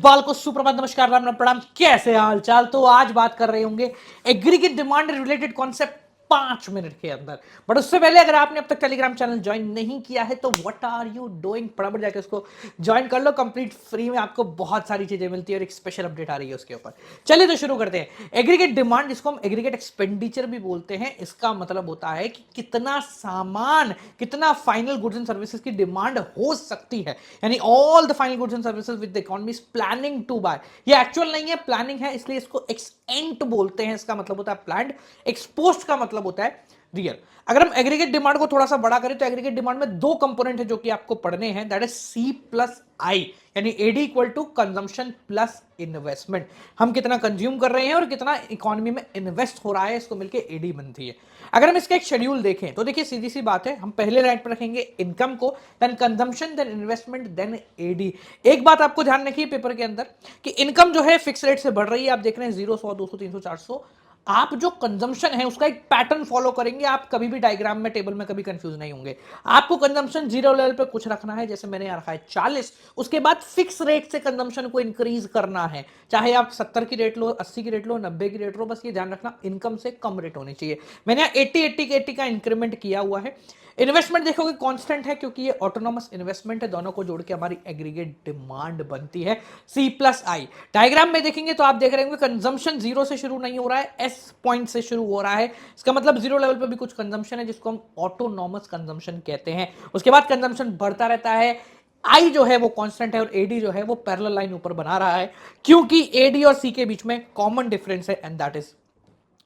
इकबाल को सुप्रभात, नमस्कार, राम राम, प्रणाम। कैसे हाल चाल? तो आज बात कर रहे होंगे aggregate demand related concept 5 minute के अंदर। बट उससे पहले अगर आपने अब तक टेलीग्राम चैनल ज्वाइन नहीं किया है तो व्हाट आर यू डूइंग, फटाफट जाके उसको ज्वाइन कर लो। कंप्लीट फ्री में आपको बहुत सारी चीजें मिलती है और एक स्पेशल अपडेट आ रही है उसके ऊपर। चलिए तो शुरू करते हैं। एग्रीगेट डिमांड, जिसको हम एग्रीगेट एक्सपेंडिचर भी बोलते हैं, इसका मतलब होता है कि कितना सामान, कितना फाइनल गुड्स एंड सर्विसेज की डिमांड हो सकती है। यानी all the final goods and services with the economy is planning to buy. ये एक्चुअल नहीं है, प्लानिंग है, इसलिए इसको एक्सएंट बोलते हैं। इसका मतलब होता है प्लान्ड। एक्सपोज्ड का मतलब होता है रियल। अगर हम एग्रीगेट डिमांड को थोड़ा सा बड़ा करें तो एग्रीगेट डिमांड में दो कंपोनेंट है जो कि आपको पढ़ने हैं, that is C plus I, यानी AD equal to consumption plus investment. हम कितना कंज्यूम कर रहे हैं और कितना इकोनॉमी में इन्वेस्ट हो रहा है, इसको मिलकर एडी बनती है। अगर हम इसका एक शेड्यूल देखें तो देखिए सीधी सी बात है, हम पहले रैंक पर रखेंगे इनकम को, then consumption, then investment, then AD. एक बात आपको ध्यान रखिए पेपर के अंदर कि इनकम जो है फिक्स रेट से बढ़ रही है, आप देख रहे हैं 0, 100, 200, 300, 400। आप जो कंजम्पशन है उसका एक पैटर्न फॉलो करेंगे, आप कभी भी डायग्राम में, टेबल में कभी कंफ्यूज नहीं होंगे। आपको कंजम्पशन जीरो लेवल पे कुछ रखना है, जैसे मैंने रखा है 40। उसके बाद फिक्स रेट से कंजम्पशन को इंक्रीज करना है, चाहे आप 70 की रेट लो, 80 की रेट लो, 90 की रेट लो, बस ये ध्यान रखना इनकम से कम रेट होनी चाहिए। मैंने 80 का इंक्रीमेंट किया हुआ है। इन्वेस्टमेंट देखोगे कांस्टेंट है, क्योंकि ये ऑटोनॉमस इन्वेस्टमेंट है, दोनों को जोड़ के हमारी एग्रीगेट डिमांड बनती है सी प्लस आई। डायग्राम में देखेंगे तो आप देख रहे होंगे कंजम्पशन जीरो से शुरू नहीं हो रहा है, एस पॉइंट से शुरू हो रहा है। इसका मतलब जीरो लेवल पे भी कुछ कंजम्पशन है, जिसको हम ऑटोनॉमस कंजम्पशन कहते हैं। उसके बाद कंजम्पशन बढ़ता रहता है, आई जो है वो कांस्टेंट है और एडी जो है वो पैरेलल लाइन ऊपर बना रहा है, क्योंकि एडी और सी के बीच में कॉमन डिफरेंस है, एंड दैट इज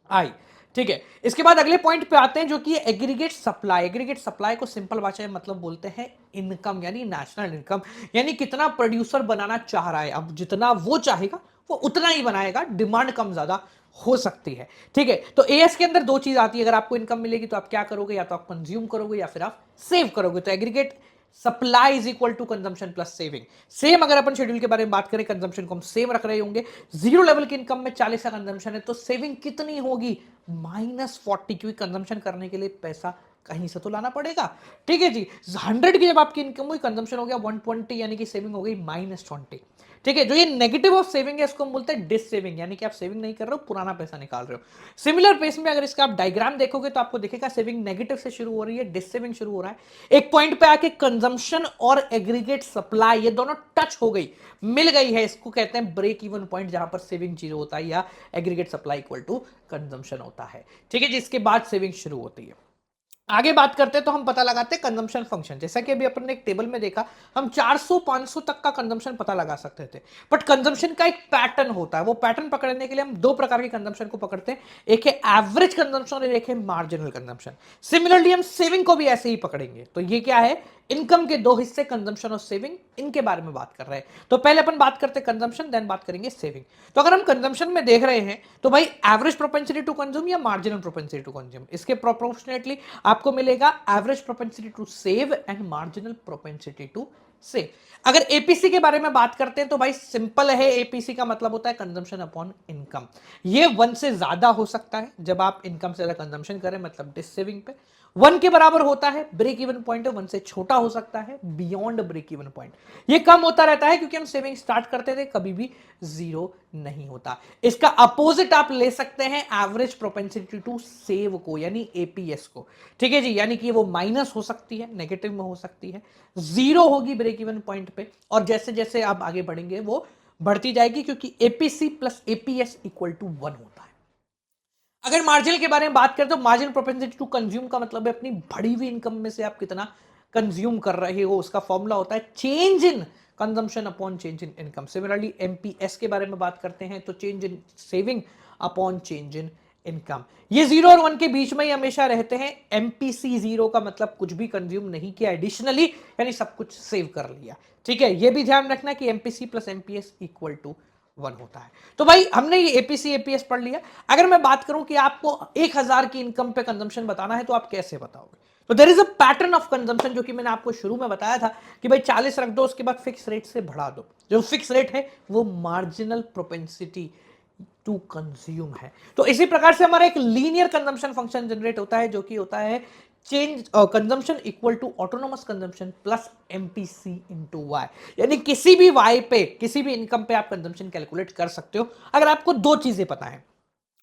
आई। ठीक है, इसके बाद अगले पॉइंट पे आते हैं जो कि एग्रीगेट सप्लाई। एग्रीगेट सप्लाई को सिंपल भाषा में मतलब बोलते हैं इनकम, यानी नेशनल इनकम, यानी कितना प्रोड्यूसर बनाना चाह रहा है। अब जितना वो चाहेगा वो उतना ही बनाएगा, डिमांड कम ज्यादा हो सकती है। ठीक है, तो एएस के अंदर दो चीज आती है, अगर आपको इनकम मिलेगी तो आप क्या करोगे, या तो आप कंज्यूम करोगे या फिर आप सेव करोगे। तो aggregate supply is equal to consumption plus saving. Same अगर अपन शेड्यूल के बारे में बात करें, कंजम्पशन को हम सेम रख रहे होंगे। जीरो लेवल की इनकम में 40 का कंजम्पशन है, तो सेविंग कितनी होगी, -40, क्योंकि कंजम्पशन करने के लिए पैसा कहीं से तो लाना पड़ेगा। ठीक है जी, 100 की जब आपकी इनकम हुई, कंजम्पशन हो गया 120, यानी कि सेविंग हो गई -20। ठीक है, जो ये नेगेटिव ऑफ सेविंग है इसको हम बोलते हैं डिस सेविंग, यानी कि आप सेविंग नहीं कर रहे हो, पुराना पैसा निकाल रहे हो। सिमिलर पेस में अगर इसका आप डायग्राम देखोगे तो आपको दिखेगा सेविंग नेगेटिव से शुरू हो रही है, डिस सेविंग शुरू हो रहा है। एक पॉइंट पे आके कंजम्पशन और एग्रीगेट सप्लाई ये दोनों टच हो गई, मिल गई है, इसको कहते हैं ब्रेक इवन पॉइंट, जहां पर सेविंग जीरो होता है या aggregate supply equal to consumption होता है। ठीक है, जिसके बाद सेविंग शुरू होती है। आगे बात करते हैं तो हम पता लगाते हैं कंजम्पशन फंक्शन। जैसा कि अभी अपन ने एक टेबल में देखा, हम 400 500 तक का कंजम्पशन पता लगा सकते थे, बट कंजम्पशन का एक पैटर्न होता है। वो पैटर्न पकड़ने के लिए हम दो प्रकार के कंजम्पशन को पकड़ते हैं, एक है एवरेज कंजम्पशन और एक है मार्जिनल कंजम्पशन। सिमिलरली हम सेविंग को भी ऐसे ही पकड़ेंगे। तो ये क्या है, इनकम के दो हिस्से, कंजम्पशन और सेविंग, इनके बारे में बात कर रहे हैं। तो पहले अपन बात करते हैं कंजम्पशन, देन बात करेंगे सेविंग। तो अगर हम कंजम्पशन में देख रहे हैं तो भाई एवरेज प्रोपेंसिटी टू कंज्यूम या मार्जिनल प्रोपेंसिटी टू कंज्यूम, इसके प्रोपोर्शनेटली आपको मिलेगा average propensity to save and marginal propensity to save. अगर एपीसी के बारे में बात करते हैं तो भाई सिंपल है, एपीसी का मतलब होता है कंजम्पशन अपॉन इनकम। ये 1 से ज्यादा हो सकता है, जब आप इनकम से ज्यादा कंजम्पशन करें मतलब डिस सेविंग पे। 1 के बराबर होता है ब्रेक इवन पॉइंट है, 1 से छोटा हो सकता है बियॉन्ड ब्रेक इवन पॉइंट। ये कम होता रहता है क्योंकि हम सेविंग स्टार्ट करते थे, कभी भी जीरो नहीं होता। इसका अपोजिट आप ले सकते हैं एवरेज प्रोपेंसिटी टू सेव को, यानी एपीएस को। ठीक है जी, यानी कि वो माइनस हो सकती है, नेगेटिव में हो सकती है, जीरो होगी ब्रेक इवन पॉइंट पे, और जैसे जैसे आप आगे बढ़ेंगे वो बढ़ती जाएगी, क्योंकि APC plus APS equal to 1 होता है। अगर मार्जिन के बारे में बात करें तो मार्जिन प्रोपेंसिटी टू कंज्यूम का मतलब है अपनी बढ़ी हुई इनकम में से आप कितना कंज्यूम कर रहे हो। उसका फॉर्मूला होता है change in consumption upon change in income. Similarly MPS के बारे में बात करते हैं तो change in saving upon change in income. ये 0 और 1 के बीच में ही हमेशा रहते हैं। एमपीसी 0 का मतलब कुछ भी कंज्यूम नहीं किया एडिशनली, यानी सब कुछ सेव कर लिया। ठीक है, ये भी ध्यान रखना कि MPC plus MPS equal to 1 होता है। तो भाई हमने ये एपीसी एपीएस पढ़ लिया। अगर मैं बात करूं कि आपको 1000 की इनकम पे कंजम्पशन बताना है तो आप कैसे बताओगे? तो there is a pattern of consumption, जो कि मैंने आपको शुरू में बताया था कि भाई 40 रख दो, उसके बाद फिक्स रेट से बढ़ा दो। जो फिक्स रेट है वो मार्जिनल प्रोपेंसिटी टू कंज्यूम है। तो इसी प्रकार से हमारा एक लीनियर कंजम्पशन फंक्शन जनरेट होता है, जो कि होता है change consumption equal to autonomous consumption plus MPC into Y, यानी किसी भी वाई पे, किसी भी इनकम पे आप कंजम्पशन कैलकुलेट कर सकते हो अगर आपको दो चीजें पता है,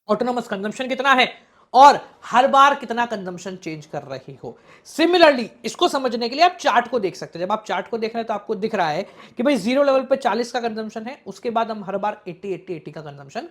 ऑटोनोमस कंजम्पशन कितना है और हर बार कितना कंजम्पशन चेंज कर रही हो। सिमिलरली इसको समझने के लिए आप चार्ट को देख सकते हैं। जब आप चार्ट को देख रहे हैं तो आपको दिख रहा है कि भाई जीरो लेवल पे 40 का कंजम्पशन है, उसके बाद हम हर बार 80 का कंजम्पशन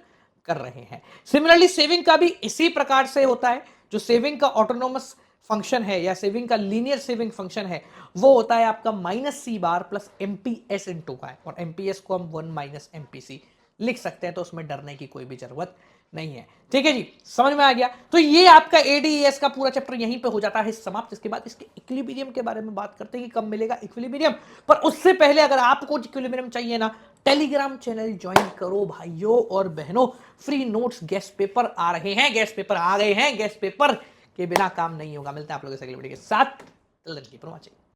कर रहे हैं। सिमिलरली सेविंग का भी इसी प्रकार से होता है। जो सेविंग का ऑटोनोमस फंक्शन है या सेविंग का लीनियर सेविंग फंक्शन है वो होता है आपका -c बार प्लस एमपीएस इनटू वाई, और एमपीएस को हम 1 माइनस एमपीसी लिख सकते हैं, तो उसमें डरने की कोई भी जरूरत नहीं है। ठीक है जी, समझ में आ गया। तो ये आपका एडीएस का पूरा चैप्टर यहीं पे हो जाता है समाप्त। इसके बाद इसके इक्विलिब्रियम के बारे में बात करते हैं कि कब मिलेगा इक्विलिब्रियम। पर उससे पहले अगर आपको इक्विलिब्रियम चाहिए ना, टेलीग्राम चैनल ज्वाइन करो भाइयों और बहनों। फ्री नोट्स, गेस्ट पेपर आ रहे हैं, गेस्ट पेपर आ गए हैं, गेस्ट पेपर के बिना काम नहीं होगा। मिलते हैं आप लोगों से अगली वीडियो के साथ।